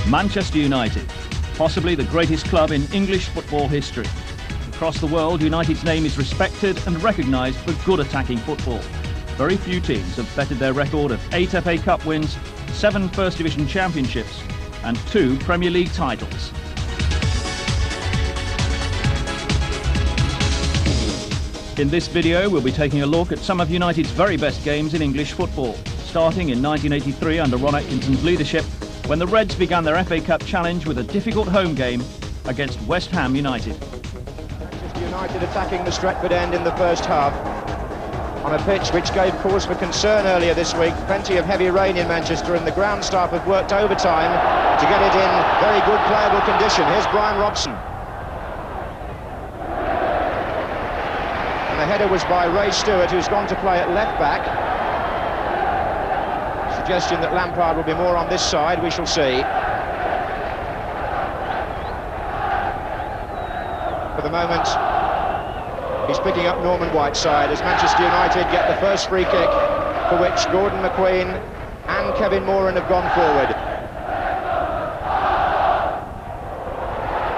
Manchester United, possibly the greatest club in English football history. Across the world, United's name is respected and recognised for good attacking football. Very few teams have bettered their record of 8 FA Cup wins, 7 First Division championships and 2 Premier League titles. In this video, we'll be taking a look at some of United's very best games in English football, starting in 1983 under Ron Atkinson's leadership, when the Reds began their FA Cup challenge with a difficult home game against West Ham United. Manchester United attacking the Stretford end in the first half on a pitch which gave cause for concern earlier this week. Plenty of heavy rain in Manchester and the ground staff have worked overtime to get it in very good playable condition. Here's Brian Robson. And the header was by Ray Stewart, who's gone to play at left back. Suggestion that Lampard will be more on this side, we shall see. For the moment, he's picking up Norman Whiteside as Manchester United get the first free kick, for which Gordon McQueen and Kevin Moran have gone forward.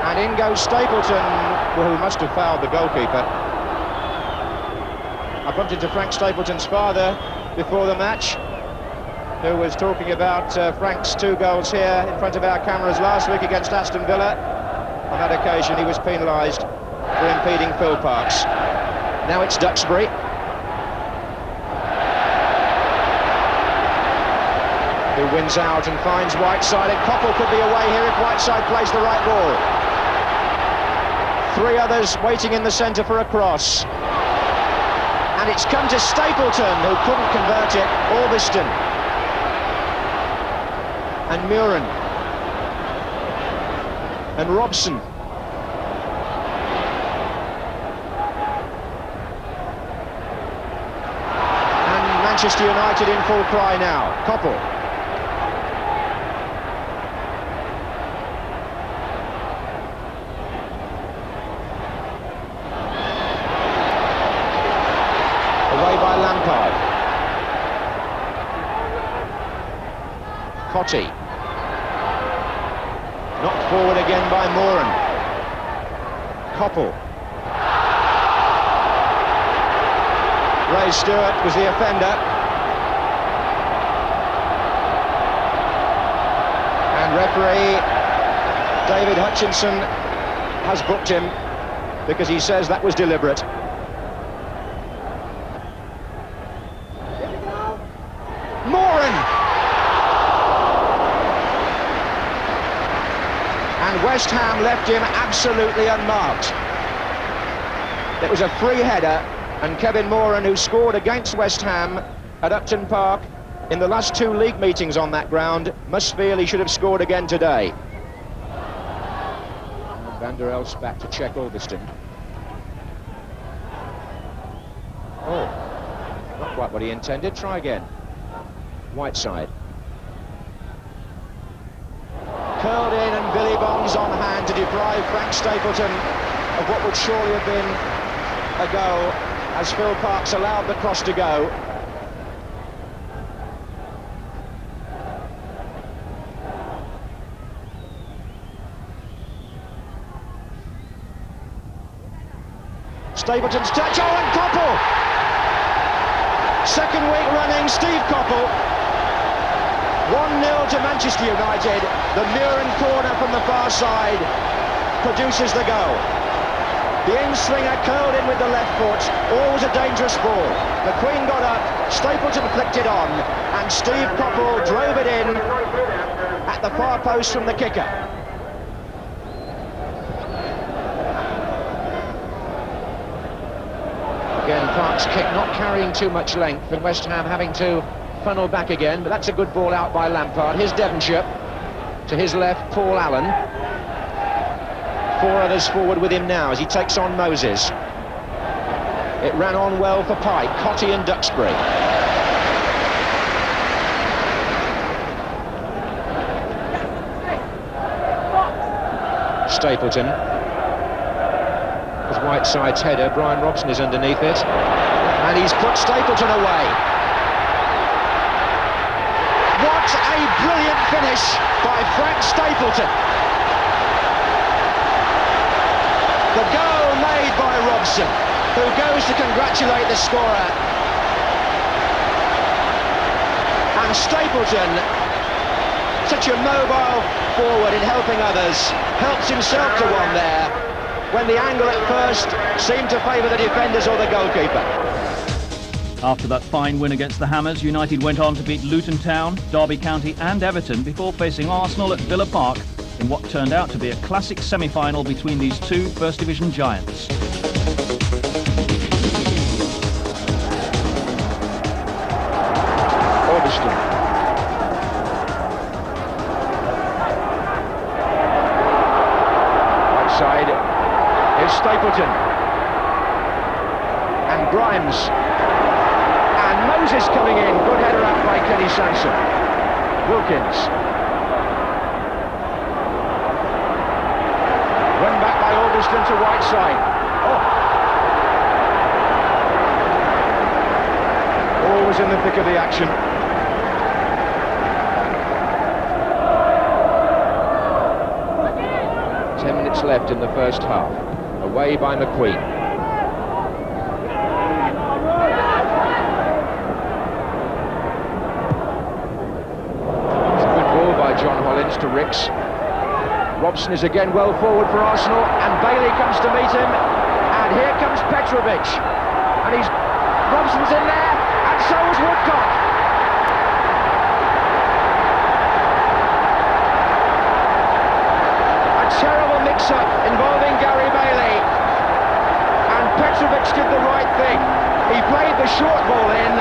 And in goes Stapleton, who must have fouled the goalkeeper. I bumped into Frank Stapleton's father before the match, who was talking about Frank's 2 goals here in front of our cameras last week against Aston Villa. On that occasion, he was penalised for impeding Phil Parkes. Now it's Duxbury. Who wins out and finds Whiteside, and Koppel could be away here if Whiteside plays the right ball. 3 others waiting in the centre for a cross. And it's come to Stapleton, who couldn't convert it. Orbiston. And Muren. And Robson. And Manchester United in full cry now. Koppel. Away by Lampard. Cottee. Knocked forward again by Moran. Koppel. Ray Stewart was the offender. And referee David Hutchinson has booked him because he says that was deliberate. Moran! And West Ham left him absolutely unmarked. It was a free header, and Kevin Moran, who scored against West Ham at Upton Park in the last 2 league meetings on that ground, must feel he should have scored again today. Van der Elst back to check Orbiston. Oh, not quite what he intended. Try again. Whiteside. Curled in, and Billy Bonds on hand to deprive Frank Stapleton of what would surely have been a goal, as Phil Parkes allowed the cross to go. Stapleton's touch, oh, and Koppel! Second week running, Steve Koppel. 1-0 to Manchester United. The Muren corner from the far side produces the goal. The in-swinger curled in with the left foot. Always a dangerous ball. McQueen got up, Stapleton flicked it on, and Steve Koppel drove it in at the far post from the kicker. Again, Parkes' kick not carrying too much length, and West Ham having to funnel back again, but that's a good ball out by Lampard. Here's Devonshire. To his left, Paul Allen. 4 others forward with him now as he takes on Moses. It ran on well for Pike, Cottee and Duxbury. Stapleton. With Whiteside's header, Brian Robson is underneath it. And he's put Stapleton away. What a brilliant finish by Frank Stapleton. The goal made by Robson, who goes to congratulate the scorer. And Stapleton, such a mobile forward in helping others, helps himself to one there, when the angle at first seemed to favour the defenders or the goalkeeper. After that fine win against the Hammers, United went on to beat Luton Town, Derby County and Everton before facing Arsenal at Villa Park in what turned out to be a classic semi-final between these two First Division giants. Outside is Stapleton. And Grimes. And Moses coming in. Good header out by Kenny Sansom. Wilkins. Run back by Albion to right side. Always in the thick of the action. Left in the first half. Away by McQueen. It's a good ball by John Hollins to Ricks. Robson is again well forward for Arsenal, and Bailey comes to meet him, and here comes Petrovic, and Robson's in there, and so is Woodcock. Terrible mix-up involving Gary Bailey, and Petrovic did the right thing. He played the short ball in,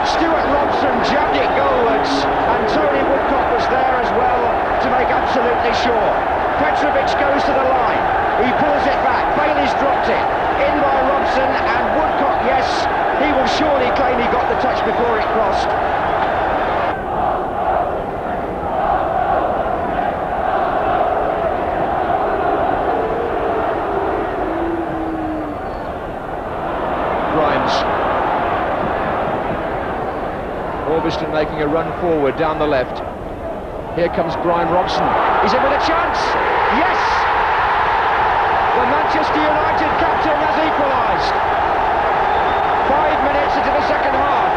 Stuart Robson jabbed it goalwards, and Tony Woodcock was there as well to make absolutely sure. Petrovic goes to the line, he pulls it back, Bailey's dropped it, in by Robson, and Woodcock, yes, he will surely claim he got the touch before it crossed. Albion making a run forward down the left. Here comes Brian Robson. He's in with a chance. Yes! The Manchester United captain has equalised. 5 minutes into the second half.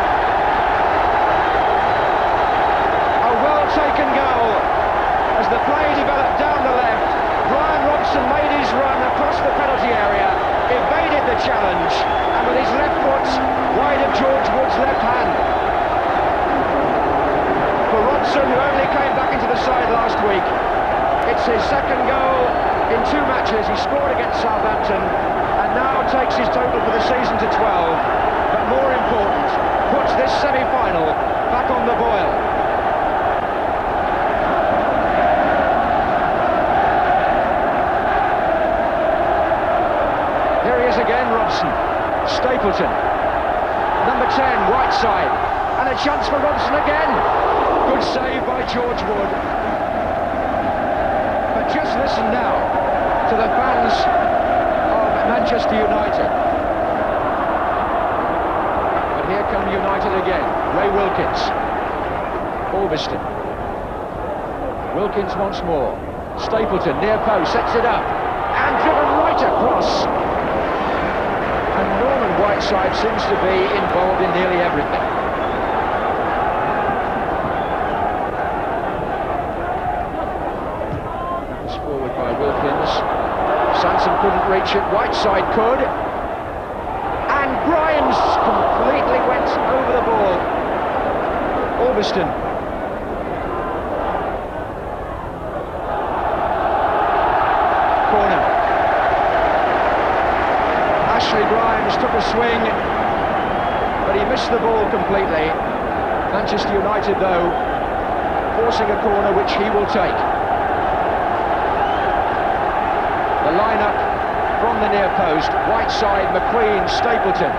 A well-taken goal as the play developed down the left. Brian Robson made his run across the penalty area, evaded the challenge, and with his left foot wide of George Wood's left hand. For Robson, who only came back into the side last week, it's his second goal in 2 matches. He scored against Southampton and now takes his total for the season to 12, but more important, puts this semi-final back on the boil. Here he is again, Robson. Stapleton, number 10, right side, and a chance for Robson again. Good save by George Wood. But just listen now to the fans of Manchester United. But here come United again. Ray Wilkins. Albion. Wilkins once more. Stapleton near post, sets it up. And driven right across. And Norman Whiteside seems to be involved in nearly everything. Sansom couldn't reach it, Whiteside could, and Grimes completely went over the ball. Albion. Corner. Ashley Grimes took a swing, but he missed the ball completely. Manchester United, though, forcing a corner which he will take. The line-up from the near post, Whiteside, McQueen, Stapleton,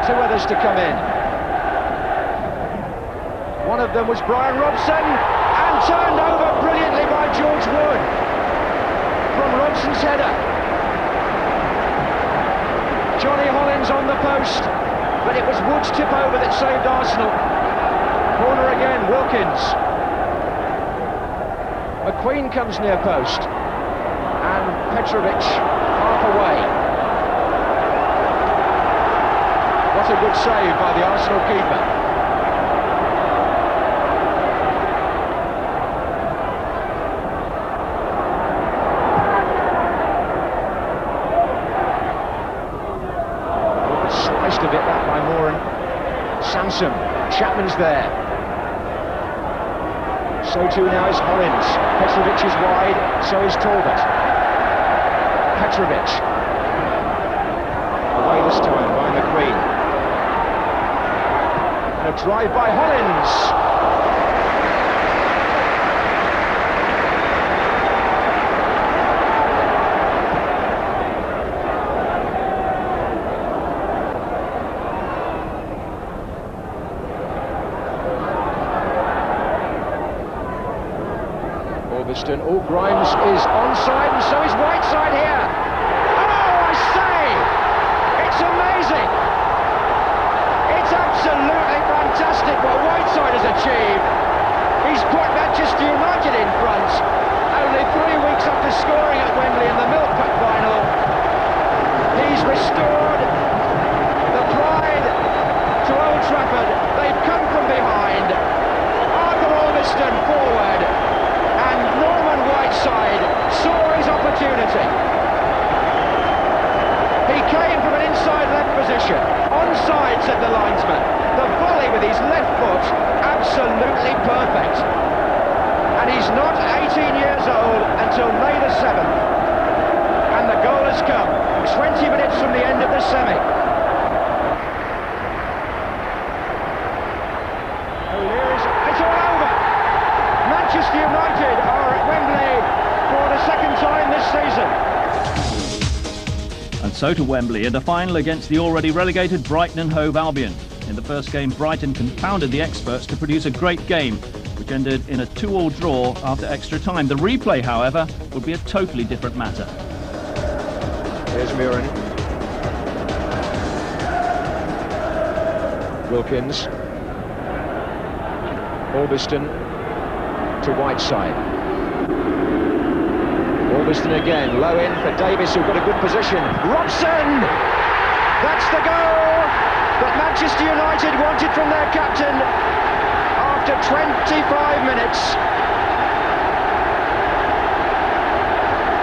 2 others to come in. One of them was Brian Robson, and turned over brilliantly by George Wood from Robson's header. Johnny Hollins on the post, but it was Wood's tip over that saved Arsenal. Corner again, Wilkins. McQueen comes near post, and Petrovic half away. What a good save by the Arsenal keeper. Sliced a bit that by Moran. Sansom, Chapman's there. So too now is Hollins. Petrovic is wide, so is Talbot. Petrovic. Away this time by McQueen. And a drive by Hollins. Oh, Grimes is onside, and so is Whiteside here. Oh, I say! It's amazing! It's absolutely fantastic what Whiteside has achieved. He's put Manchester United in front, only 3 weeks after scoring at Wembley in the Milk Cup final. He's restored the pride to Old Trafford. They've come from behind. Arthur Albion forward. Whiteside saw his opportunity. He came from an inside left position. Onside, said the linesman. The volley with his left foot, absolutely perfect. And he's not 18 years old until May the 7th. And the goal has come 20 minutes from the end of the semi. It's all over. Manchester United are at Wembley for the second time this season. And so to Wembley in a final against the already relegated Brighton and Hove Albion. In the first game, Brighton confounded the experts to produce a great game, which ended in a 2-2 draw after extra time. The replay, however, would be a totally different matter. Here's Murin. Wilkins. Orbiston to Whiteside. Orbiston again, low in for Davis, who've got a good position. Robson! That's the goal that Manchester United wanted from their captain after 25 minutes.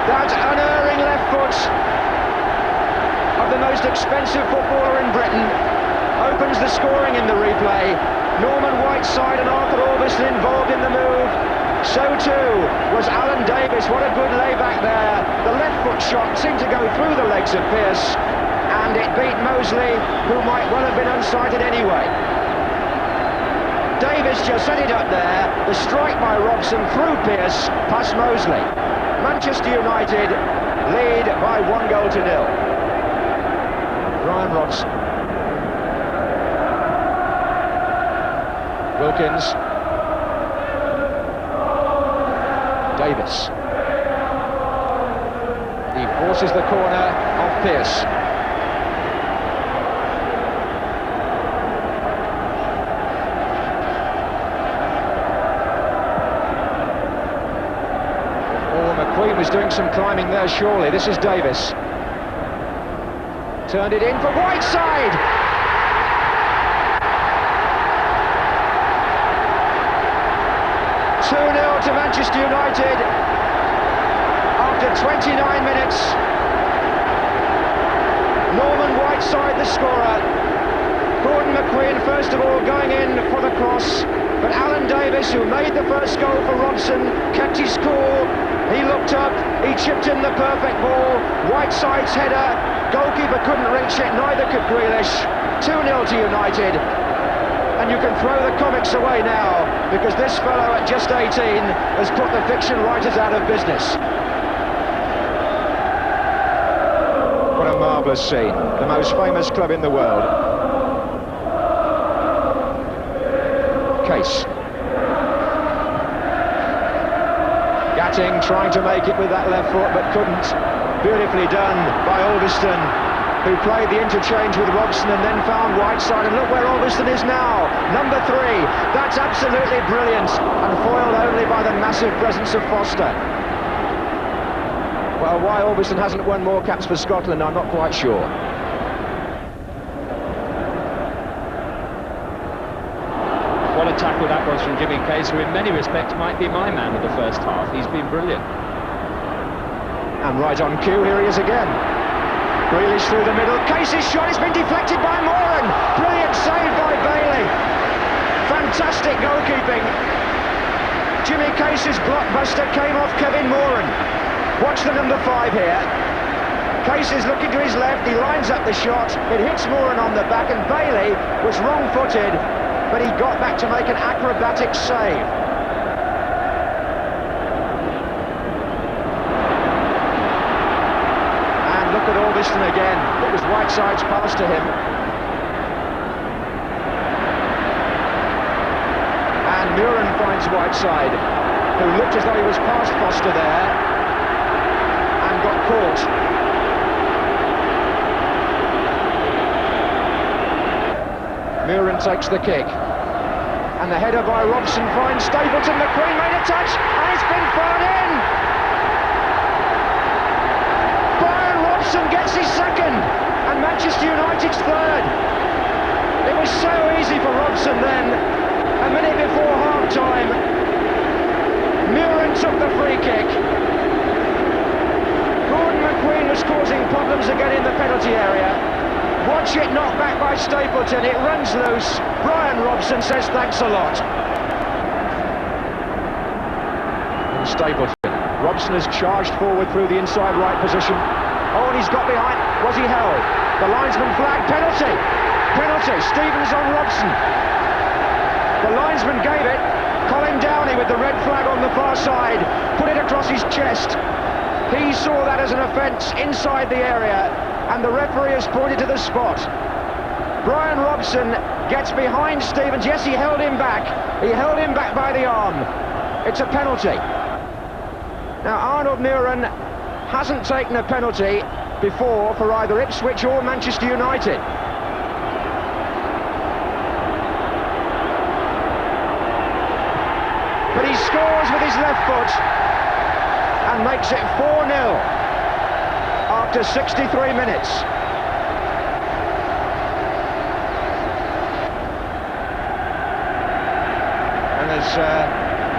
That unerring left foot of the most expensive footballer in Britain opens the scoring in the replay. Norman Whiteside and Arthur Orbiston involved in the move. So too was Alan Davis. What a good layback there. The left foot shot seemed to go through the legs of Pearce, and it beat Mosley, who might well have been unsighted anyway. Davis just set it up there. The strike by Robson through Pearce past Mosley. Manchester United lead by 1-0. Brian Robson. Wilkins. Davis. He forces the corner off Pearce. Oh, McQueen was doing some climbing there, surely. This is Davis. Turned it in for Whiteside! 2-0 to Manchester United after 29 minutes. Norman Whiteside the scorer. Gordon McQueen first of all going in for the cross, but Alan Davis, who made the first goal for Robson, kept his cool. He looked up, he chipped in the perfect ball. Whiteside's header, goalkeeper couldn't reach it, neither could Grealish. 2-0 to United. And you can throw the comics away now, because this fellow at just 18 has put the fiction writers out of business. What a marvellous scene. The most famous club in the world. Case. Gatting trying to make it with that left foot, but couldn't. Beautifully done by Albion. who played the interchange with Robson and then found Whiteside, and look where Albion is now, number 3. That's absolutely brilliant, and foiled only by the massive presence of Foster. Well, why Albion hasn't won more caps for Scotland, I'm not quite sure. What a tackle that was from Jimmy Case, who in many respects might be my man of the first half. He's been brilliant. And right on cue, here he is again. Grealish through the middle, Case's shot has been deflected by Moran. Brilliant save by Bailey. Fantastic goalkeeping. Jimmy Case's blockbuster came off Kevin Moran. Watch the number 5 here. Case is looking to his left, he lines up the shot, it hits Moran on the back, and Bailey was wrong-footed, but he got back to make an acrobatic save. Look at Albion again. It was Whiteside's pass to him. And Muren finds Whiteside, who looked as though he was past Foster there, and got caught. Muren takes the kick. And the header by Robson finds Stapleton. McQueen made a touch, and it's been thrown in! Robson gets his second, and Manchester United's third. It was so easy for Robson then. A minute before half-time, Muren took the free kick. Gordon McQueen was causing problems again in the penalty area. Watch it knocked back by Stapleton, it runs loose. Brian Robson says thanks a lot. And Stapleton. Robson has charged forward through the inside right position. Oh, and he's got behind. Was he held? The linesman flagged. Penalty! Penalty! Stevens on Robson. The linesman gave it. Colin Downey with the red flag on the far side. Put it across his chest. He saw that as an offence inside the area, and the referee has pointed to the spot. Brian Robson gets behind Stevens. Yes, he held him back. He held him back by the arm. It's a penalty. Now, Arnold Muren hasn't taken a penalty before for either Ipswich or Manchester United. But he scores with his left foot and makes it 4-0 after 63 minutes. And there's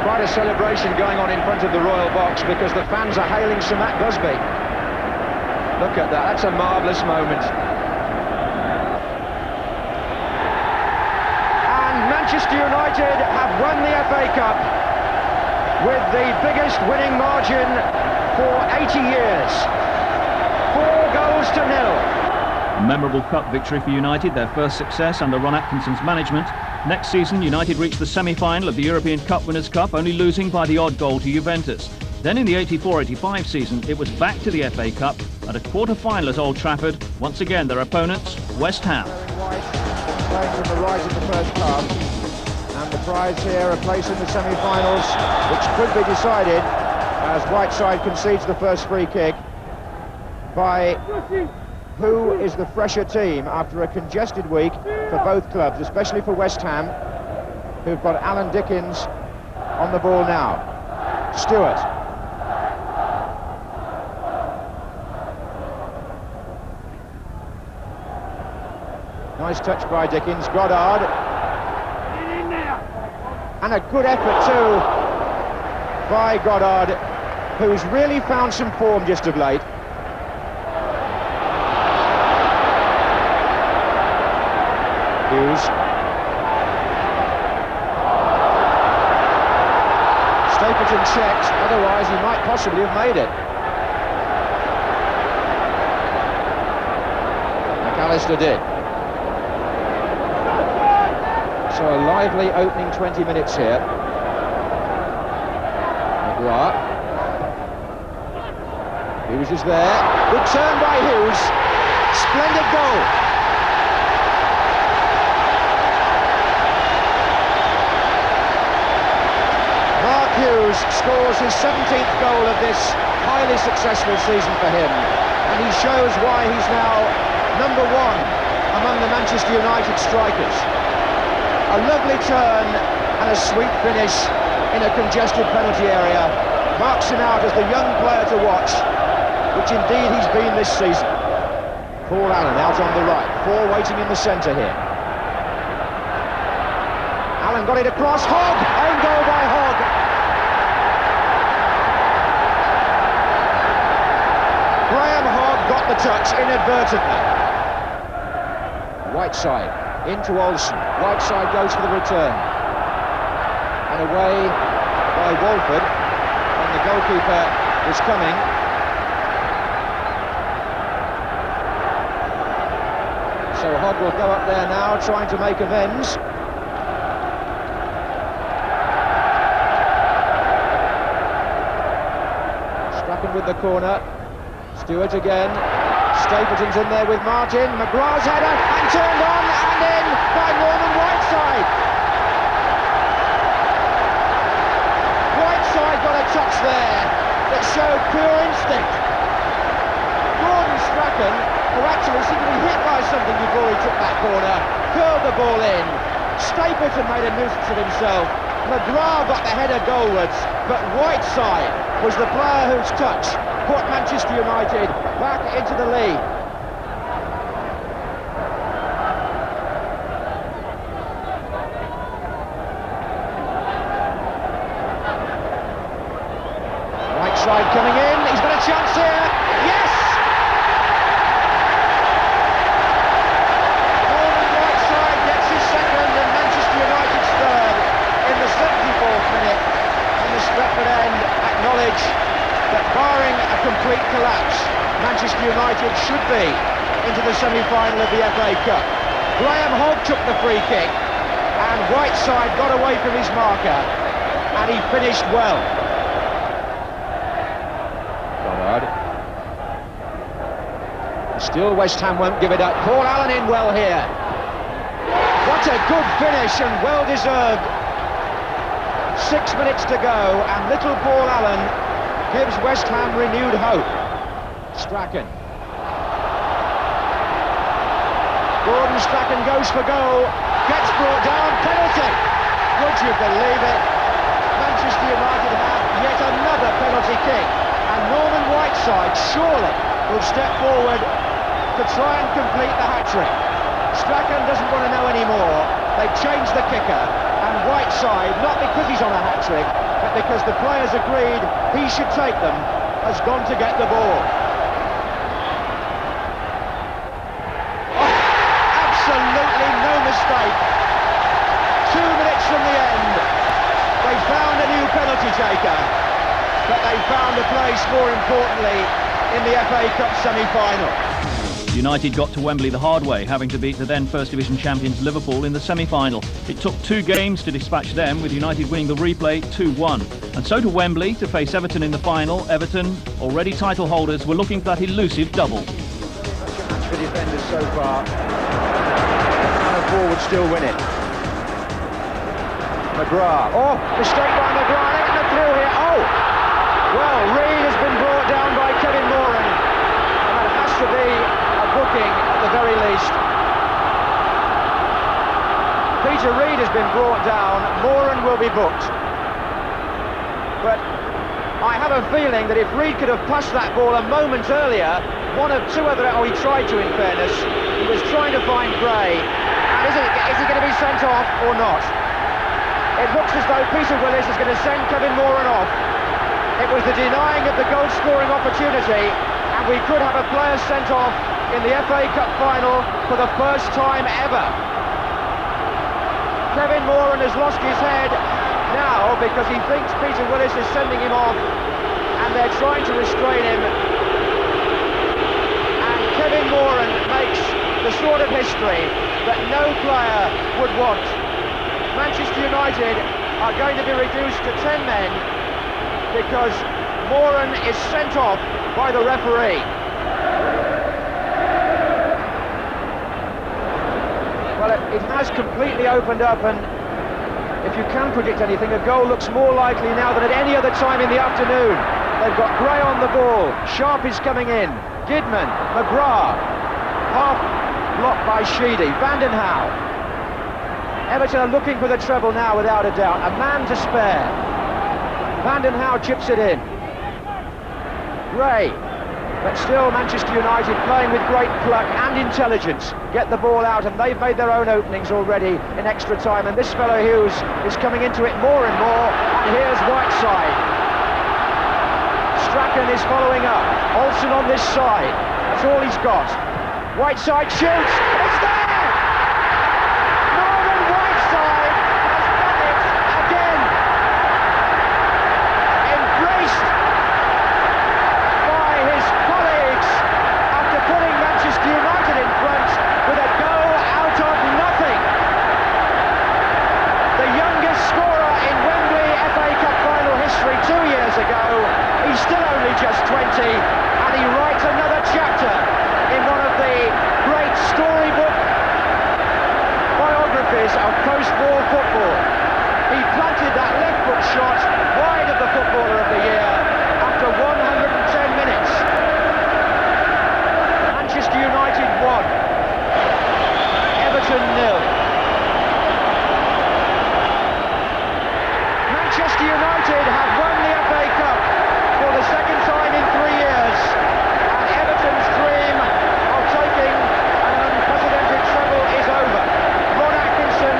quite a celebration going on in front of the Royal Box because the fans are hailing Sir Matt Busby. Look at that, that's a marvellous moment. And Manchester United have won the FA Cup with the biggest winning margin for 80 years. 4 goals to nil. A memorable cup victory for United, their first success under Ron Atkinson's management. Next season, United reached the semi-final of the European Cup Winners' Cup, only losing by the odd goal to Juventus. Then in the 84-85 season, it was back to the FA Cup at a quarter-final at Old Trafford. Once again, their opponents, West Ham. White playing from the right in the first half. And the prize here, a place in the semi-finals, which could be decided as Whiteside concedes the first free kick by who is the fresher team after a congested week for both clubs, especially for West Ham, who've got Alan Dickens on the ball now. Stewart. Nice touch by Dickens. Goddard. And a good effort too by Goddard, who's really found some form just of late. Hughes. Stapleton checked, otherwise he might possibly have made it. McAllister did. So a lively opening 20 minutes here. McGrath. Hughes is there. Good turn by Hughes. Splendid goal. Hughes scores his 17th goal of this highly successful season for him, and he shows why he's now number one among the Manchester United strikers. A lovely turn and a sweet finish in a congested penalty area marks him out as the young player to watch, which indeed he's been this season. Paul Allen out on the right, four waiting in the centre here. Allen got it across, Hove, own goal by Hove. Graham Hogg got the touch inadvertently. Whiteside into Olsen. Whiteside goes for the return. And away by Walford. And the goalkeeper is coming. So Hogg will go up there now, trying to make amends. Strachan with the corner. Stewart again. Stapleton's in there with Martin. McGrath's header and turned on and in by Norman Whiteside. Whiteside got a touch there that showed pure instinct. Gordon Strachan, who actually seemed to be hit by something before he took that corner, curled the ball in. Stapleton made a nuisance of himself. McGrath got the header goalwards, but Whiteside was the player whose touch put Manchester United back into the lead. Whiteside coming in, he's got a chance here, yes! Norman Whiteside gets his second and Manchester United's third in the 74th minute, and the Stretford end acknowledge that barring a complete collapse, Manchester United should be into the semi-final of the FA Cup. Graham Hogg took the free kick and Whiteside got away from his marker and he finished well. Goddard. Still West Ham won't give it up. Paul Allen in well here. What a good finish and well deserved. 6 minutes to go and little Paul Allen gives West Ham renewed hope. Strachan. Gordon Strachan goes for goal, gets brought down, penalty! Would you believe it? Manchester United have yet another penalty kick, and Norman Whiteside surely will step forward to try and complete the hat-trick. Strachan doesn't want to know anymore. They've changed the kicker, and Whiteside, not because he's on a hat-trick, but because the players agreed he should take them, has gone to get the ball. Oh, absolutely no mistake. 2 minutes from the end, they found a new penalty taker, but they found a place, more importantly, in the FA Cup semi-final. United got to Wembley the hard way, having to beat the then First Division champions Liverpool in the semi-final. It took 2 games to dispatch them, with United winning the replay 2-1. And so to Wembley to face Everton in the final. Everton, already title holders, were looking for that elusive double. The defenders so far, and a forward still win it. McGrath, oh, mistake by McGrath, getting the through here, oh! Well, Reid has been brought down by Kevin Moran, and that has to be booking at the very least. Peter Reid has been brought down, Moran will be booked. But I have a feeling that if Reid could have passed that ball a moment earlier, one of two other, oh, he tried to, in fairness, he was trying to find Gray, and is he going to be sent off or not? It looks as though Peter Willis is going to send Kevin Moran off. It was the denying of the goal-scoring opportunity, and we could have a player sent off in the FA Cup final for the first time ever. Kevin Moran has lost his head now because he thinks Peter Willis is sending him off and they're trying to restrain him. And Kevin Moran makes the sort of history that no player would want. Manchester United are going to be reduced to 10 men because Moran is sent off by the referee. Well, it has completely opened up, and if you can predict anything, a goal looks more likely now than at any other time in the afternoon. They've got Gray on the ball, Sharp is coming in, Gidman, McGrath, half blocked by Sheedy. Vanden Hauwe. Everton are looking for the treble now, without a doubt. A man to spare. Vanden Hauwe chips it in. Gray. But still Manchester United playing with great pluck and intelligence. Get the ball out, and they've made their own openings already in extra time. And this fellow Hughes is coming into it more and more. And here's Whiteside. Strachan is following up. Olsen on this side. That's all he's got. Whiteside shoots. It's there! Norman Whiteside has done it again. Embraced by his colleagues after putting Manchester United in front with a goal out of nothing. The youngest scorer in Wembley FA Cup final history 2 years ago. He's still only just 20, and he writes another chapter in one of the great storybook biographies of post-war football. He planted that left foot shot wide of the Footballer of the Year after 110 minutes. Manchester United 1, Everton 0. Manchester United have won the FA Cup for the second time in 3 years, and Everton's dream of taking an unprecedented treble is over. Ron Atkinson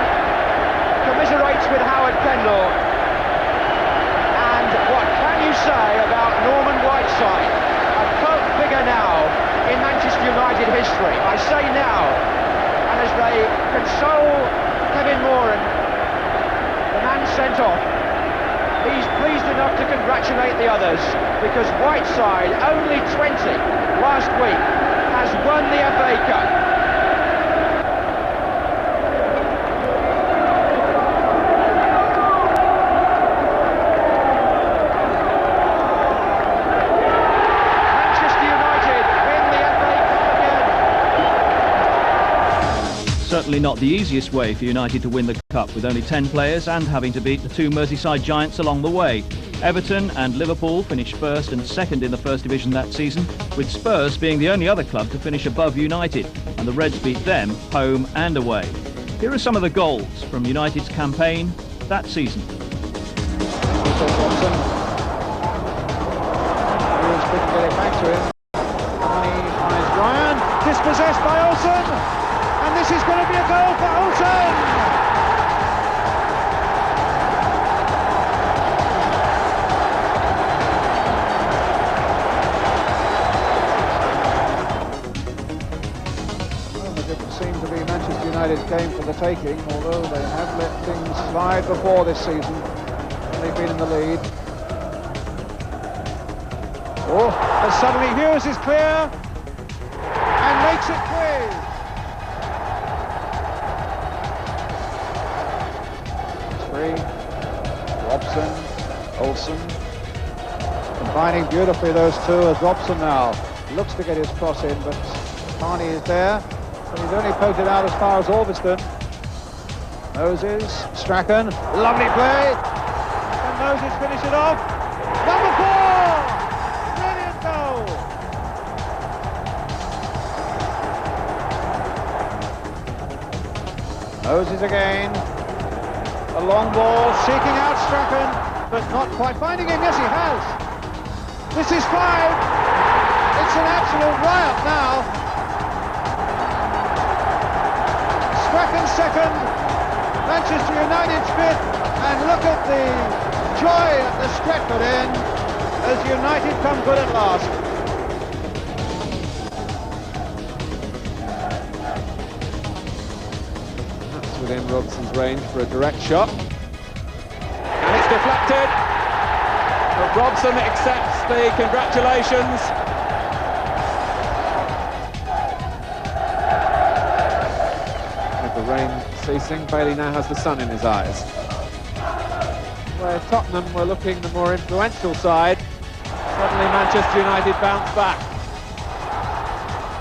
commiserates with Howard Kendall, and what can you say about Norman Whiteside, a cult figure now in Manchester United history? I say now, and as they console Kevin Moran, the man sent off, he's pleased enough to congratulate the others, because Whiteside, only 20 last week, has won the FA Cup. Manchester United win the FA Cup again. Certainly not the easiest way for United to win the Cup, with only 10 players and having to beat the two Merseyside giants along the way. Everton and Liverpool finished first and second in the First Division that season, with Spurs being the only other club to finish above United, and the Reds beat them home and away. Here are some of the goals from United's campaign that season. Dispossessed by Olsen, and this is going to be a goal for Olsen. Seemed to be Manchester United's game for the taking, although they have let things slide before this season when they've been in the lead. Oh, and suddenly Hughes is clear and makes it quick. Three, Robson, Olsen, combining beautifully those two, as Robson now looks to get his cross in, but Carney is there. He's only poked it out as far as Ormiston. Moses, Strachan, lovely play. And Moses finish it off. Number 4! Brilliant goal. Moses again. A long ball, seeking out Strachan, but not quite finding him. Yes, he has. This is 5. It's an absolute riot now. Strachan second, Manchester United's 5th, and look at the joy at the Stretford end as United come good at last. That's within Robson's range for a direct shot. And it's deflected, but Robson accepts the congratulations. Rain ceasing, Bailey now has the sun in his eyes. Where Tottenham were looking the more influential side, suddenly Manchester United bounced back.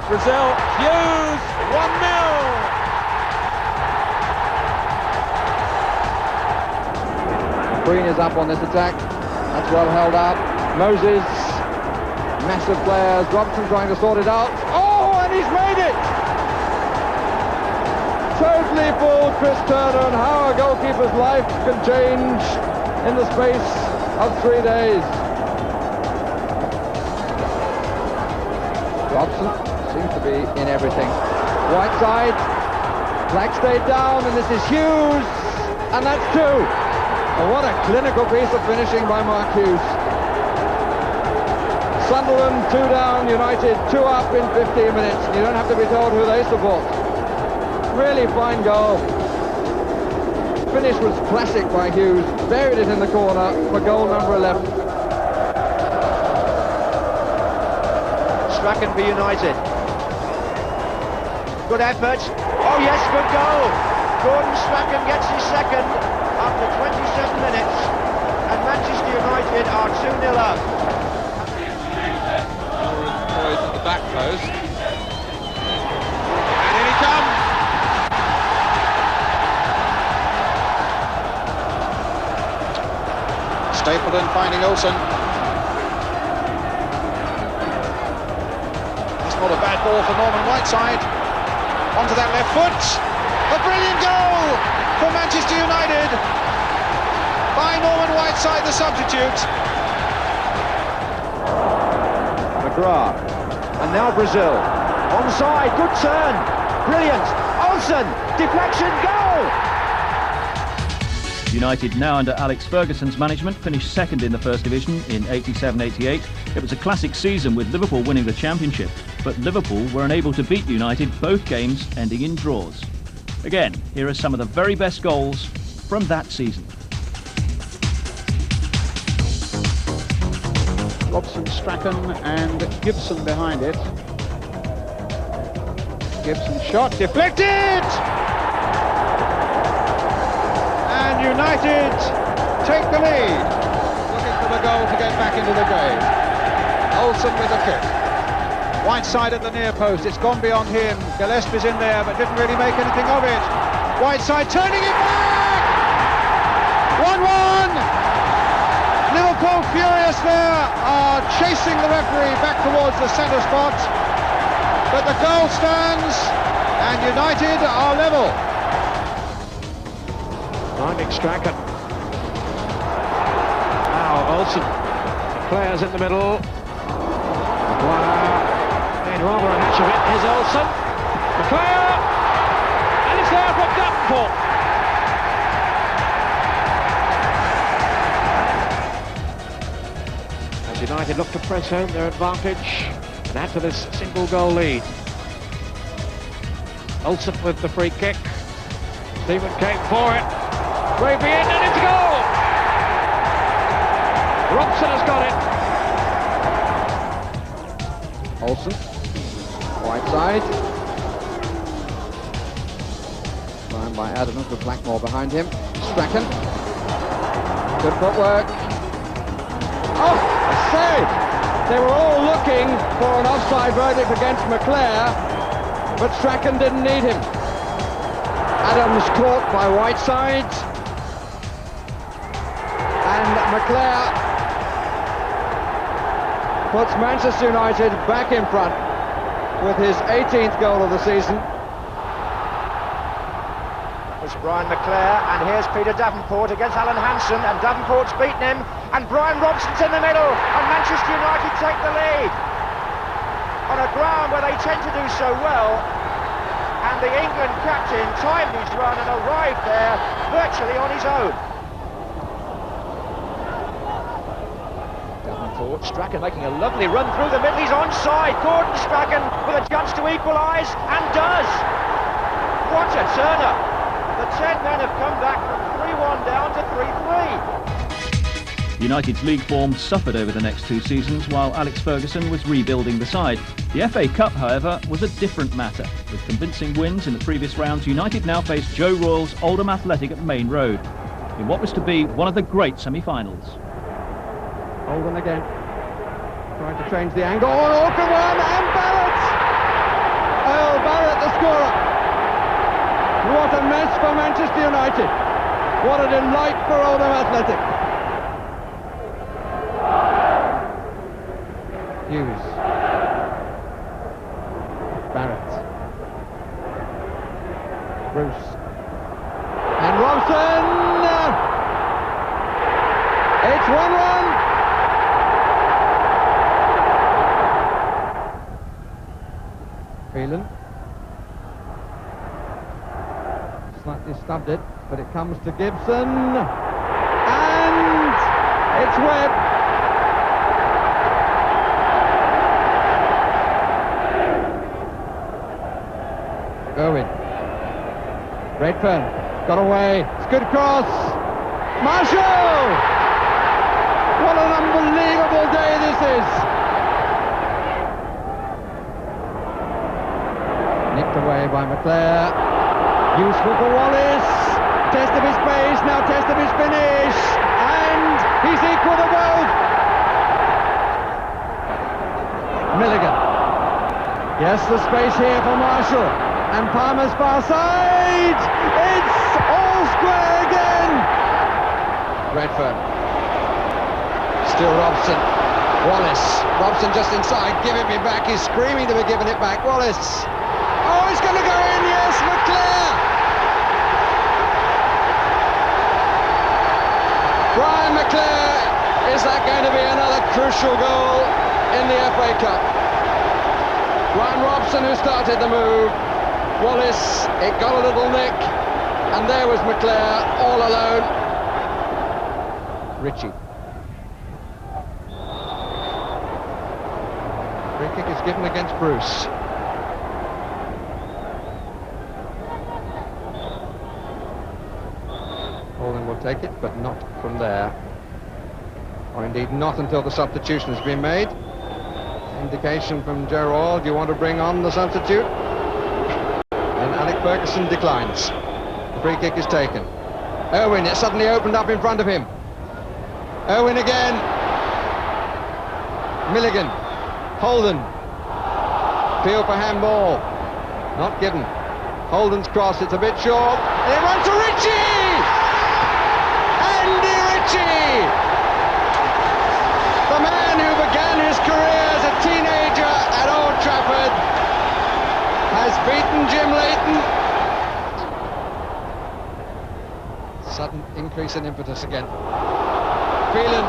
Brazil, Hughes, 1-0! Green is up on this attack, that's well held up. Moses, massive players, Robson trying to sort it out. Oh, and and he's made it! Totally fooled Chris Turner, and how a goalkeeper's life can change in the space of 3 days. Robson seems to be in everything. Right side, flag stayed down, and this is Hughes, and that's 2. Oh, what a clinical piece of finishing by Mark Hughes. Sunderland 2 down, United 2 up in 15 minutes. You don't have to be told who they support. Really fine goal. Finish was classic by Hughes, buried it in the corner for goal number 11. Strachan for United. Good effort. Oh yes, good goal. Gordon Strachan gets his second after 27 minutes, and Manchester United are 2-0 up. Poised at the back post. And in he comes! Stapleton finding Olsen. That's not a bad ball for Norman Whiteside. Onto that left foot. A brilliant goal for Manchester United by Norman Whiteside, the substitute. McGrath, and now Brazil. Onside, good turn. Brilliant. Olsen, deflection, goal! United, now under Alex Ferguson's management, finished second in the First Division in 87-88. It was a classic season with Liverpool winning the championship, but Liverpool were unable to beat United, both games ending in draws. Again, here are some of the very best goals from that season. Robson, Strachan and Gibson behind it. Gibson shot, deflected! And United take the lead. Looking for the goal to get back into the game. Olsen with a kick. Whiteside at the near post, it's gone beyond him. Gillespie's in there but didn't really make anything of it. Whiteside turning it back! 1-1! Liverpool furious there, are chasing the referee back towards the centre spot, but the goal stands and United are level. Finding Strachan. Now Olsen. Players in the middle. Wow. Made rather a hatch of it. Here's Olsen. McClare. And it's there for Davenport. As United look to press home their advantage and add to this single goal lead. Olsen with the free kick. Stephen came for it. Gravy in and it's a goal! Robson has got it. Olsen, Whiteside. Ryan by Adams with Blackmore behind him. Strachan. Good footwork. Oh, a save! They were all looking for an offside verdict against McClare, but Strachan didn't need him. Adams caught by Whiteside. And McClare puts Manchester United back in front with his 18th goal of the season. It's Brian McClare, and here's Peter Davenport against Alan Hansen, and Davenport's beaten him, and Brian Robson's in the middle, and Manchester United take the lead on a ground where they tend to do so well, and the England captain timed his run and arrived there virtually on his own. Davenport, Strachan making a lovely run through the middle, he's onside. Gordon Strachan with a chance to equalise, and does. What a turner! The 10 men have come back from 3-1 down to 3-3. United's league form suffered over the next 2 seasons while Alex Ferguson was rebuilding the side. The FA Cup, however, was a different matter. With convincing wins in the previous rounds, United now faced Joe Royle's Oldham Athletic at Main Road in what was to be one of the great semi-finals. Oldham again, trying to change the angle. Oh, open one, and Barrett! Earl Barrett, the scorer. What a mess for Manchester United. What a delight for Oldham Athletic. Hughes. Barrett. Bruce. And Robson! It's 1-1! Phelan. Slightly stubbed it, but it comes to Gibson. And it's Webb. Irwin. Redfern got away. It's good cross. Marshall! What an unbelievable day this is. Nicked away by McClare. Useful for Wallace. Test of his pace, now test of his finish. And he's equal to both. Milligan. Yes, the space here for Marshall. And Palmer's far side. It's all square again. Redfern. Still Robson. Wallace. Robson just inside. Give it me back. He's screaming to be given it back. Wallace. Oh, it's going to go in. Yes, McClare. Brian McClare. Is that going to be another crucial goal in the FA Cup? Brian Robson, who started the move. Wallace, it got a little nick, and there was McClare all alone. Ritchie. Free kick is given against Bruce. Holding will take it, but not from there. Or indeed not until the substitution has been made. Indication from Gerald, you want to bring on the substitute? And Alec Ferguson declines. The free kick is taken. Irwin, it suddenly opened up in front of him. Irwin again. Milligan. Holden. Field for handball. Not given. Holden's cross, it's a bit short. And it runs to Ritchie! Andy Ritchie! The man who began his career as a teenager at Old Trafford has beaten Jim Leighton. Sudden increase in impetus again. Phelan.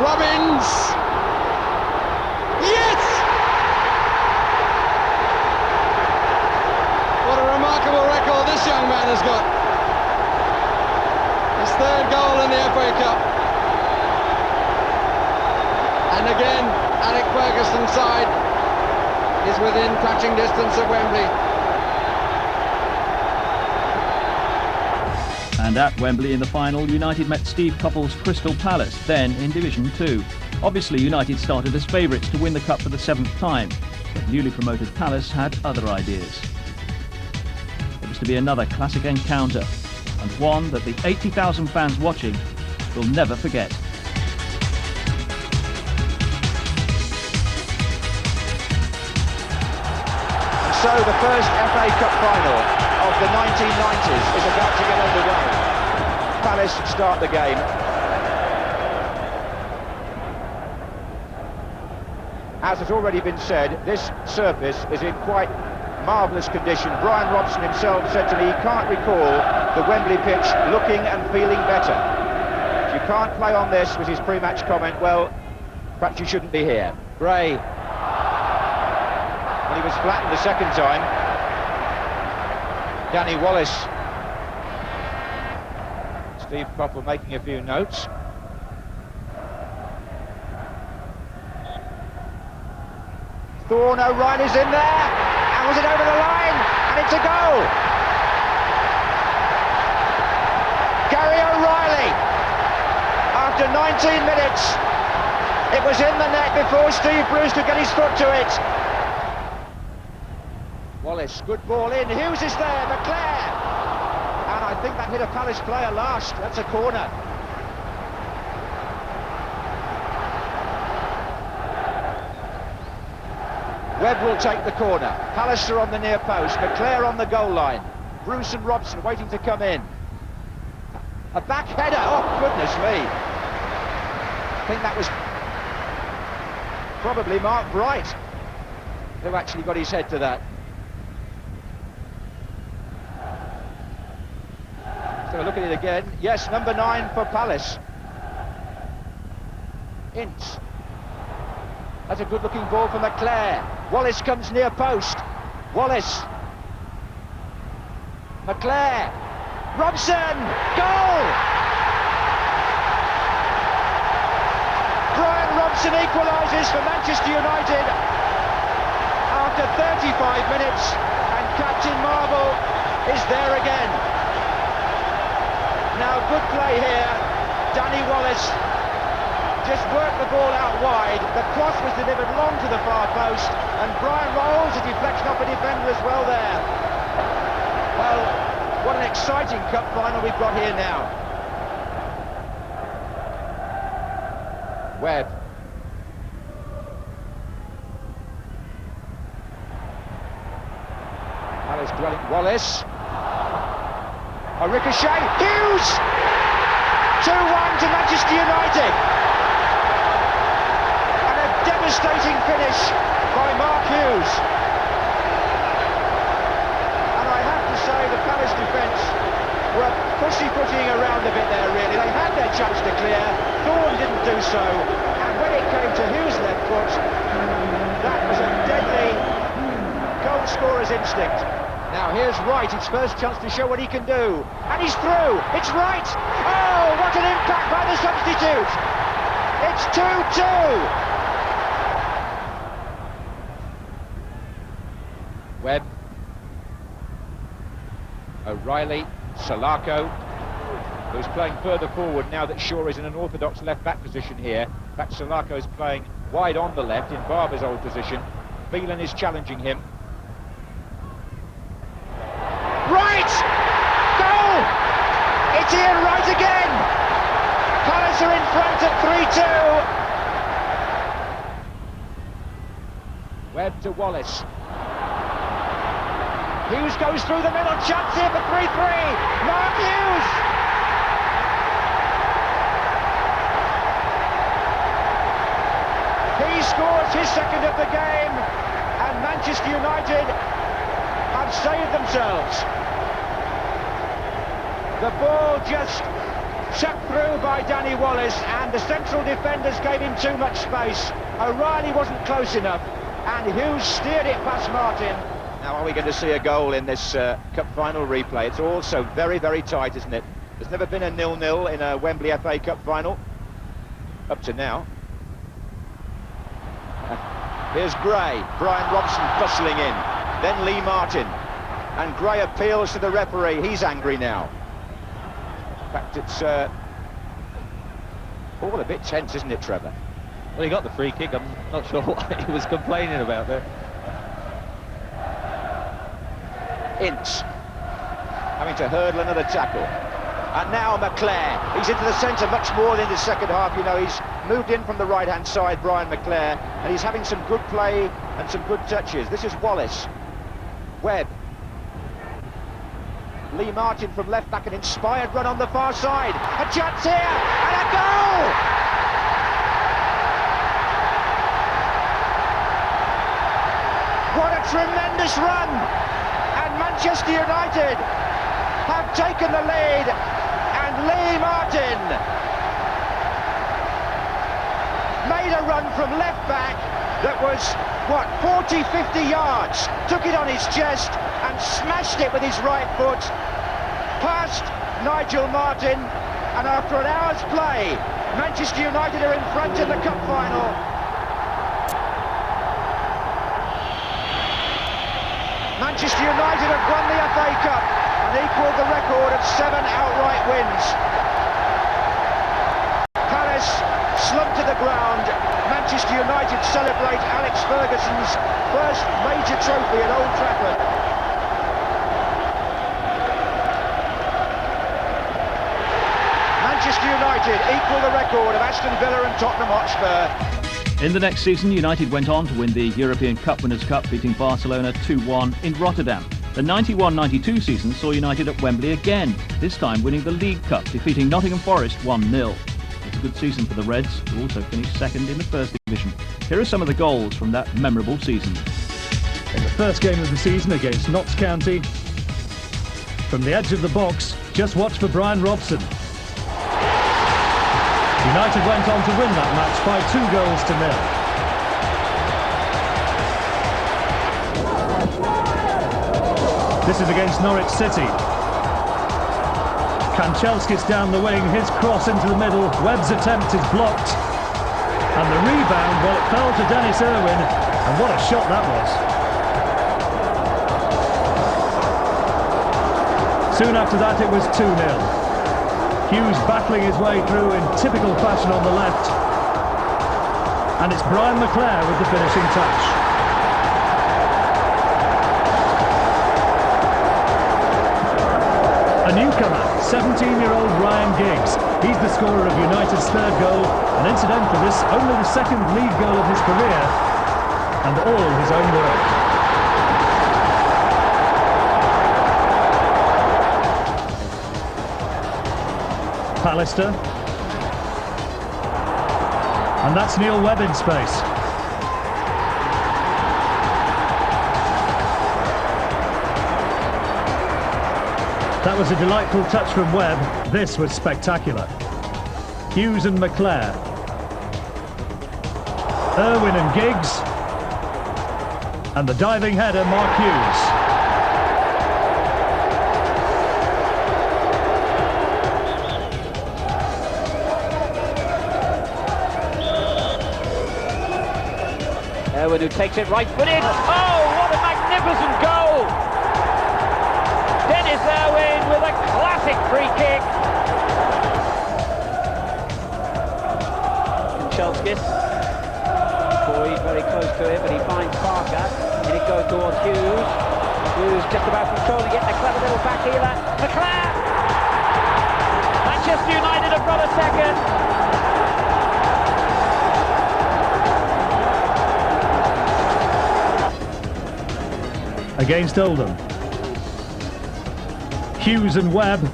Robbins. Yes! What a remarkable record this young man has got. His third goal in the FA Cup. And again, Alec Ferguson's side is within touching distance of Wembley. And at Wembley in the final, United met Steve Coppell's Crystal Palace, then in Division 2. Obviously, United started as favourites to win the cup for the 7th time, but newly promoted Palace had other ideas. It was to be another classic encounter, and one that the 80,000 fans watching will never forget. So the first FA Cup final of the 1990s is about to get underway. Palace start the game. As has already been said, this surface is in quite marvellous condition. Brian Robson himself said to me he can't recall the Wembley pitch looking and feeling better. If you can't play on this, was his pre-match comment, well, perhaps you shouldn't be here. Gray. Well, he was flattened the second time. Danny Wallace. Steve Coppell making a few notes. Thorne O'Reilly's in there, and was it over the line? And it's a goal! Gary O'Reilly, after 19 minutes, it was in the net before Steve Bruce could get his foot to it. Wallace, good ball in, Hughes is there, McClare! And I think that hit a Palace player last, that's a corner. Webb will take the corner, Palace are on the near post, McClare on the goal line, Bruce and Robson waiting to come in. A back header, oh goodness me! I think that was probably Mark Bright who actually got his head to that. So look at it again. Yes, number 9 for Palace. Ince. That's a good-looking ball for McClare. Wallace comes near post. Wallace. McClare. Robson. Goal! Brian Robson equalises for Manchester United after 35 minutes, and Captain Marvel is there again. Now, good play here. Danny Wallace just worked the ball out wide. The cross was delivered long to the far post, and Brian rolls a deflection off a defender as well there. Well, what an exciting cup final we've got here now. Webb. Alice dwelling. Wallace. A ricochet. Hughes! 2-1 to Manchester United. And a devastating finish by Mark Hughes. And I have to say the Palace defence were pussyfooting around a bit there, really. They had their chance to clear. Thorne didn't do so. And when it came to Hughes' left foot, that was a deadly goal scorer's instinct. Now here's Wright, his first chance to show what he can do. And he's through. It's Wright. Oh, what an impact by the substitute. It's 2-2. Webb. O'Reilly. Salako, who's playing further forward now that Shaw is in an orthodox left-back position here. In fact, Salako is playing wide on the left in Barber's old position. Phelan is challenging him. Right! Goal! It's Ian Wright again! Palace are in front at 3-2. Webb to Wallace. Hughes goes through the middle, chance here for 3-3. Mark Hughes! He scores his second of the game, and Manchester United have saved themselves. The ball just chucked through by Danny Wallace, and the central defenders gave him too much space. O'Reilly wasn't close enough, and Hughes steered it past Martin. Now, are we going to see a goal in this Cup final replay? It's also very, very tight, isn't it? There's never been a 0-0 in a Wembley FA Cup final, up to now. Here's Gray, Brian Robson bustling in, then Lee Martin, and Gray appeals to the referee. He's angry now. In fact, it's all a bit tense, isn't it, Trevor? Well, he got the free kick. I'm not sure what he was complaining about there. Ince having to hurdle another tackle, and now McClare, he's into the centre much more than the second half. You know, he's moved in from the right hand side, Brian McClare, and he's having some good play and some good touches. This is Wallace. Webb. Lee Martin from left back, an inspired run on the far side, a chance here and a goal. What a tremendous run! Manchester United have taken the lead, and Lee Martin made a run from left back that was, what, 40-50 yards, took it on his chest and smashed it with his right foot past Nigel Martin, and after an hour's play, Manchester United are in front in the cup final. Manchester United have won the FA Cup and equalled the record of 7 outright wins. Palace slumped to the ground. Manchester United celebrate Alex Ferguson's first major trophy at Old Trafford. Manchester United equal the record of Aston Villa and Tottenham Hotspur. In the next season, United went on to win the European Cup Winners' Cup, beating Barcelona 2-1 in Rotterdam. The 91-92 season saw United at Wembley again, this time winning the League Cup, defeating Nottingham Forest 1-0. It's a good season for the Reds, who also finished second in the First Division. Here are some of the goals from that memorable season. In the first game of the season against Notts County, From the edge of the box, just watch for Brian Robson. United went on to win that match by 2 goals to 0. This is against Norwich City. Kanchelskis down the wing, his cross into the middle, Webb's attempt is blocked. And the rebound, well, it fell to Dennis Irwin, and what a shot that was. Soon after that it was 2-0. Hughes battling his way through in typical fashion on the left. And it's Brian McClare with the finishing touch. A newcomer, 17-year-old Ryan Giggs. He's the scorer of United's 3rd goal, and incident for this, only the 2nd league goal of his career, and all his own work. Pallister. And that's Neil Webb in space. That was a delightful touch from Webb. This was spectacular. Hughes and McClare. Irwin and Giggs. And the diving header, Mark Hughes. Irwin who takes it right foot in. Oh, what a magnificent goal! Dennis Irwin with a classic free kick. Kanchelskis. Boy, very close to him, but he finds Parker, and it goes towards Hughes. Hughes just about controlling it, a clever little back healer. McClare! Manchester United have got a second. Against Oldham. Hughes and Webb,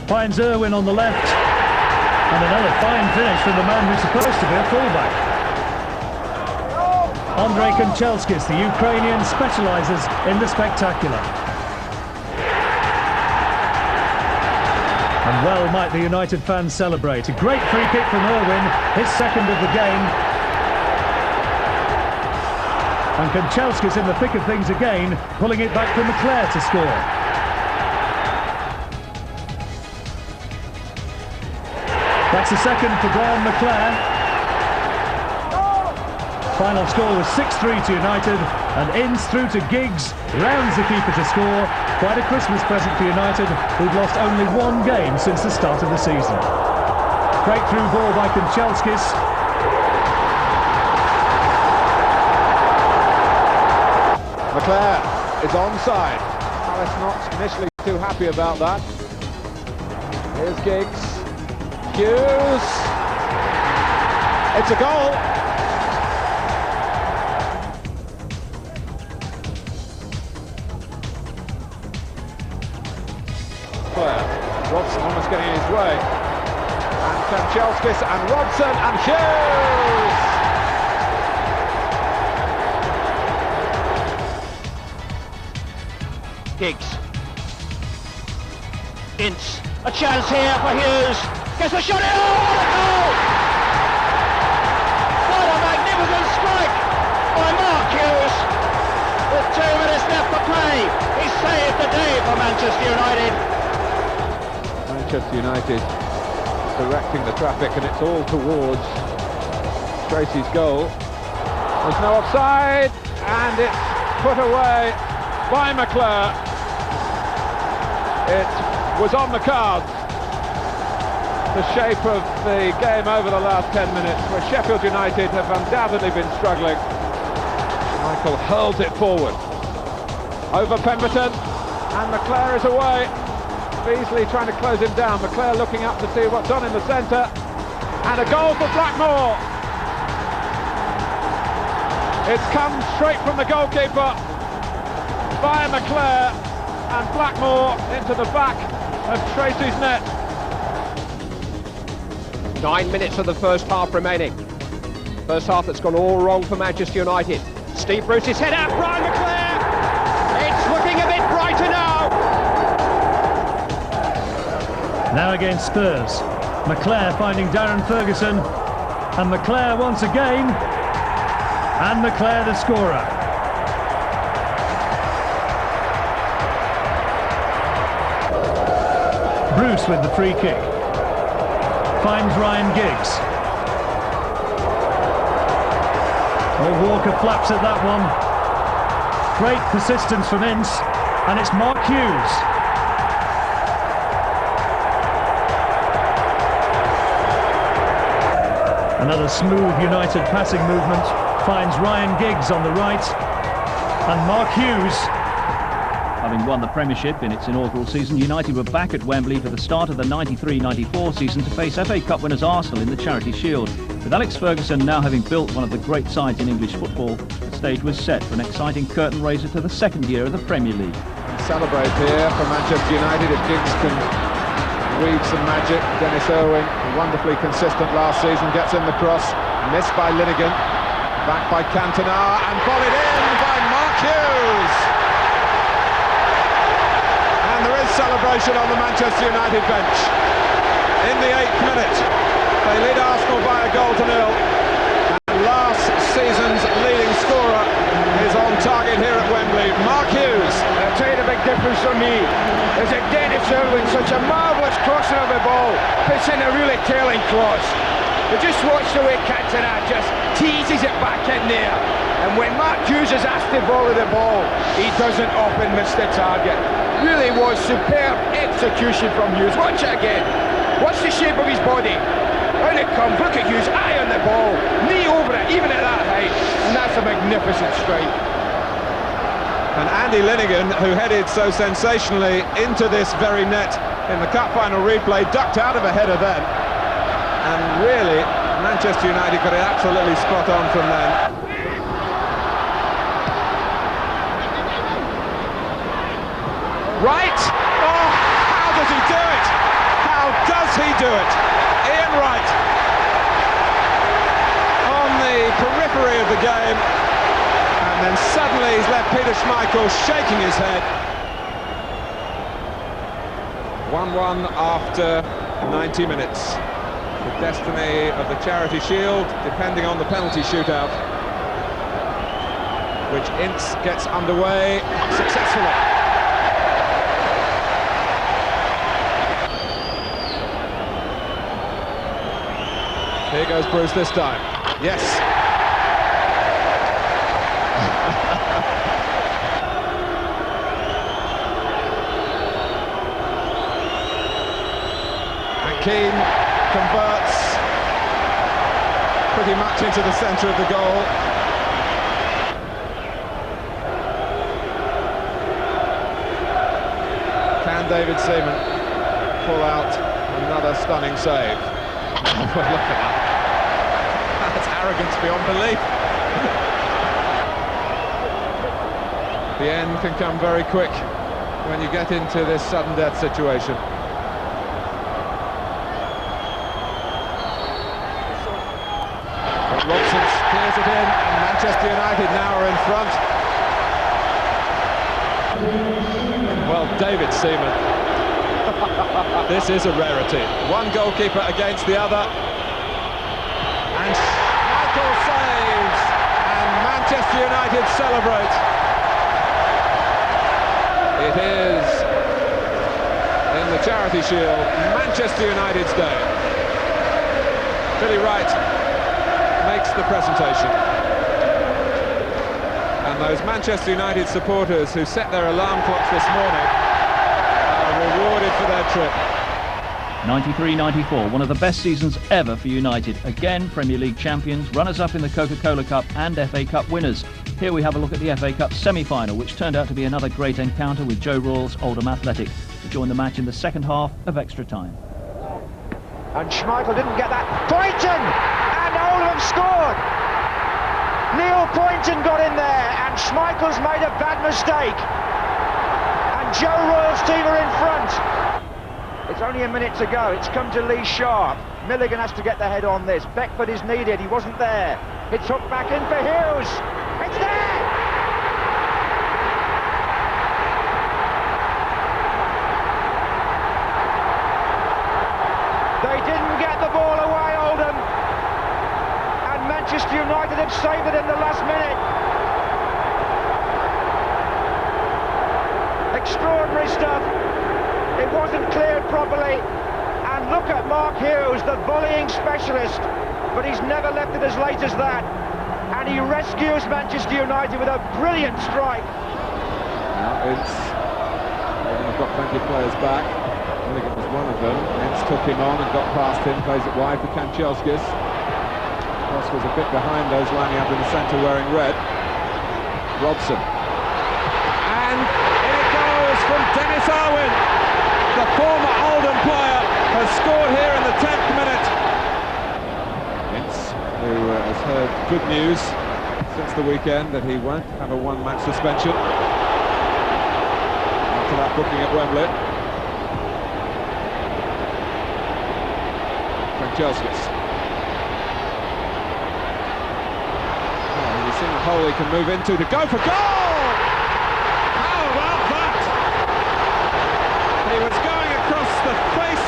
finds Irwin on the left, and another fine finish from the man who's supposed to be a fullback. Andrei Kanchelskis, the Ukrainian, specialises in the spectacular. And well might the United fans celebrate. A great free kick from Irwin, his 2nd of the game. And Kanchelskis in the thick of things again, pulling it back for McClare to score. That's the 2nd for Brian McClare. Final score was 6-3 to United, and Ince through to Giggs, rounds the keeper to score. Quite a Christmas present for United, who've lost only 1 game since the start of the season. Breakthrough ball by Kanchelskis. McClare is onside. Palace not initially too happy about that. Here's Giggs. Hughes. It's a goal. Robson almost getting in his way. And Kanchelskis and Robson and Hughes. Giggs. Ince. A chance here for Hughes. Gets a shot in. Oh, what a goal! What a magnificent strike by Mark Hughes. With 2 minutes left to play, he saved the day for Manchester United. Manchester United directing the traffic, and it's all towards Tracy's goal. There's no offside, and it's put away by McClare. It was on the cards. The shape of the game over the last 10 minutes, where Sheffield United have undoubtedly been struggling. Michael hurls it forward over Pemberton, and McClare is away. Beasley trying to close him down. McClare looking up to see what's on in the centre, and a goal for Blackmore. It's come straight from the goalkeeper via McClare, and Blackmore into the back of Tracy's net. 9 minutes of the first half remaining. First half that's gone all wrong for Manchester United. Steve Bruce's head out, Brian McClare! It's looking a bit brighter now! Now against Spurs. McClair finding Darren Ferguson. And McClair once again. And McClair the scorer. Bruce with the free kick. Finds Ryan Giggs. Oh, Walker flaps at that one. Great persistence from Ince. And it's Mark Hughes. Another smooth United passing movement finds Ryan Giggs on the right, and Mark Hughes. Having won the Premiership in its inaugural season, United were back at Wembley for the start of the 93-94 season to face FA Cup winners Arsenal in the Charity Shield. With Alex Ferguson now having built one of the great sides in English football, the stage was set for an exciting curtain raiser to the second year of the Premier League. Celebrate here for Manchester United if Giggs can weave some magic. Dennis Irwin, wonderfully consistent last season, gets in the cross, missed by Linegan, back by Cantona and volleyed in by Mark Hughes. And there is celebration on the Manchester United bench. In the 8th minute, they lead Arsenal by a goal to nil. And last season's leading scorer is on target here at Wembley, Mark Hughes. I'll tell you the big difference for me is that Dennis Irwin, such a marvellous crossing of the ball, puts in a really telling cross. But just watch the way Cantona just teases it back in there. And when Mark Hughes is asked to volley the ball, he doesn't often miss the target. Really was superb execution from Hughes. Watch it again. Watch the shape of his body. Out it comes. Look at Hughes, eye on the ball, knee over it, even at that height. And that's a magnificent strike. And Andy Linegan, who headed so sensationally into this very net in the cup final replay, ducked out of a header then. And really, Manchester United got it absolutely spot on from then. Wright! Oh, how does he do it? How does he do it? Ian Wright. On the periphery of the game. And then suddenly he's left Peter Schmeichel shaking his head. 1-1 after 90 minutes. The destiny of the Charity Shield depending on the penalty shootout, which Ince gets underway successfully. Here goes Bruce this time. Yes. And Keane converts pretty much into the centre of the goal. Can David Seaman pull out another stunning save? Look at that. That's arrogance beyond belief. The end can come very quick when you get into this sudden death situation. But Robson clears it in, and Manchester United now are in front. Well, David Seaman. This is a rarity. One goalkeeper against the other. And Michael saves, and Manchester United celebrate. It is, in the Charity Shield, Manchester United's day. Billy Wright makes the presentation. And those Manchester United supporters who set their alarm clocks this morning are rewarded for their trip. 93-94, one of the best seasons ever for United. Again, Premier League champions, runners-up in the Coca-Cola Cup and FA Cup winners. Here we have a look at the FA Cup semi-final, which turned out to be another great encounter with Joe Royle's Oldham Athletic to join the match in the second half of extra time. And Schmeichel didn't get that. Poynton! And Oldham scored! Neil Poynton got in there, and Schmeichel's made a bad mistake. And Joe Royle's team are in front. It's only a minute to go. It's come to Lee Sharp. Milligan has to get the head on this. Beckford is needed. He wasn't there. It's hooked back in for Hughes. It's there! They didn't get the ball away, Oldham. And Manchester United have saved it in the last minute. Extraordinary stuff. It wasn't cleared properly. And look at Mark Hughes, the volleying specialist. But he's never left it as late as that. And he rescues Manchester United with a brilliant strike. Now they've got plenty of players back. Milligan was one of them. Ince took him on and got past him, plays it wide for Kanchelskis. Cross was a bit behind those lining up in the centre wearing red. Robson. And in it goes from Dennis Irwin. The former Oldham player has scored here in the 10th minute. Ince, who has heard good news since the weekend that he won't have a one-match suspension after that booking at Wembley. Kanchelskis. He's seen a hole he can move into to go for goal! How about that? He was going across the face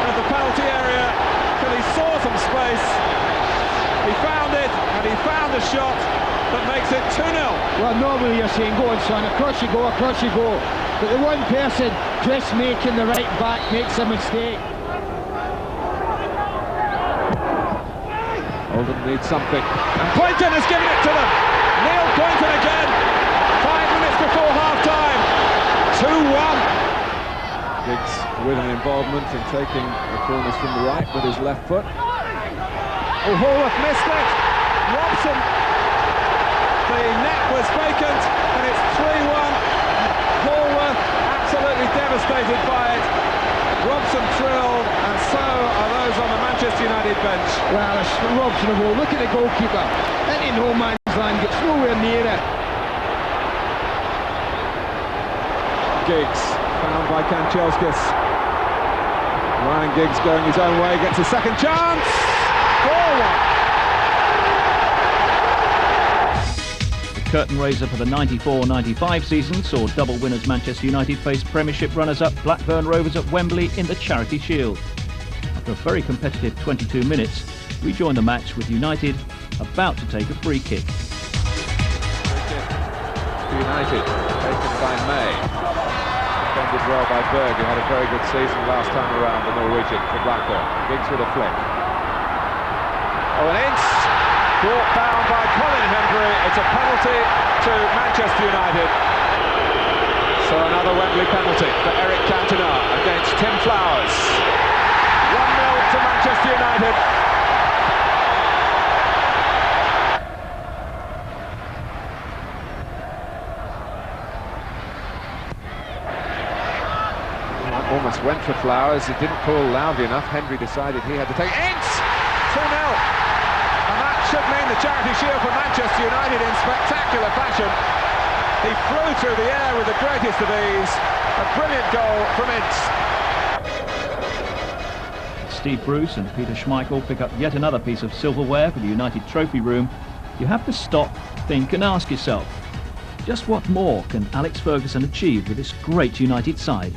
of the penalty area till he saw some space. He found it, and he found a shot that makes it 2-0. Well, normally you're saying, go on son, across you go, across you go. But the one person, dressmaking the right back, makes a mistake. Oldham needs something. And Poynton has given it to them. Neil Poynton again. 5 minutes before half-time. 2-1. Giggs with an involvement in taking the corners from the right with his left foot. Oh, Hallworth missed it. Robson. The net was vacant and it's 3-1. Hallworth absolutely devastated by it. Robson thrilled, and so are those on the Manchester United bench. Well, it's Robson of all. Look at the goalkeeper. Into no man's land, gets nowhere near it. Giggs, found by Kanchelskis. Ryan Giggs going his own way, gets a second chance. 4-1. The curtain raiser for the 94-95 season saw double winners Manchester United face Premiership runners-up Blackburn Rovers at Wembley in the Charity Shield. After a very competitive 22 minutes, we join the match with United about to take a free kick. United, taken by May. Defended well by Berg, who had a very good season last time around, the Norwegian, for Blackburn. Giggs with a flick. Oh, an Ince! Brought down by Colin Hendry. It's a penalty to Manchester United. So another Wembley penalty for Eric Cantona against Tim Flowers. 1-0 to Manchester United. Almost went for Flowers. He didn't pull loudly enough. Hendry decided he had to take Ince. 2-0. Should mean the Charity Shield for Manchester United in spectacular fashion. He flew through the air with the greatest of ease. A brilliant goal from Ince. Steve Bruce and Peter Schmeichel pick up yet another piece of silverware for the United trophy room. You have to stop, think and ask yourself, just what more can Alex Ferguson achieve with this great United side?